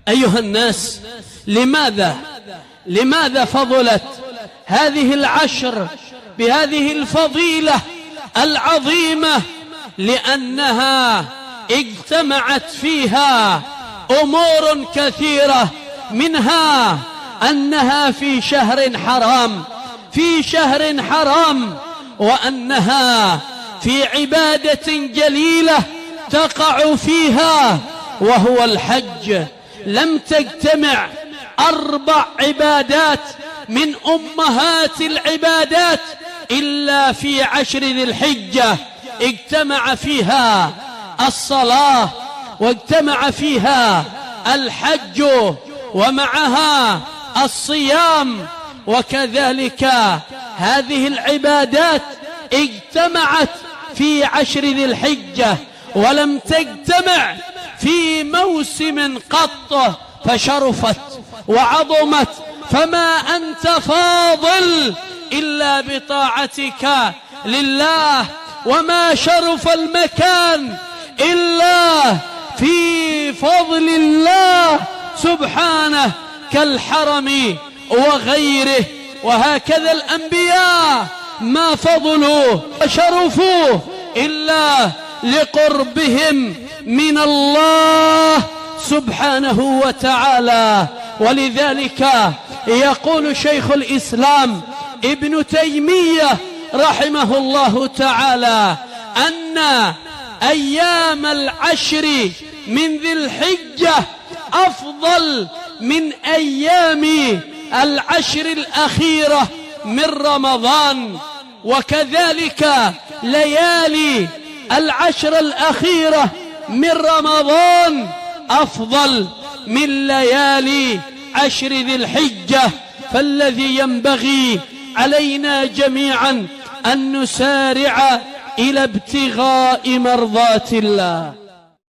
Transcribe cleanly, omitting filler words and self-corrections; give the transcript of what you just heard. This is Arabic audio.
أيها الناس، لماذا فضلت هذه العشر بهذه الفضيلة العظيمة؟ لأنها اجتمعت فيها أمور كثيرة، منها أنها في شهر حرام، وأنها في عبادة جليلة تقع فيها وهو الحج. لم تجتمع 4 عبادات من أمهات العبادات إلا في 10 ذي الحجة، اجتمع فيها الصلاة واجتمع فيها الحج ومعها الصيام. وكذلك هذه العبادات اجتمعت في 10 ذي الحجة، ولم تجتمع في موسم قط فشرفت وعظمت. فما أنت فاضل إلا بطاعتك لله، وما شرف المكان إلا في فضل الله سبحانه كالحرم وغيره. وهكذا الأنبياء ما فضلوا وشرفوا إلا لقربهم من الله سبحانه وتعالى. ولذلك يقول شيخ الإسلام ابن تيمية رحمه الله تعالى أن أيام العشر من ذي الحجة أفضل من أيام العشر الأخيرة من رمضان، وكذلك ليالي العشر الأخيرة من رمضان أفضل من ليالي 10 ذي الحجة. فالذي ينبغي علينا جميعا أن نسارع إلى ابتغاء مرضات الله.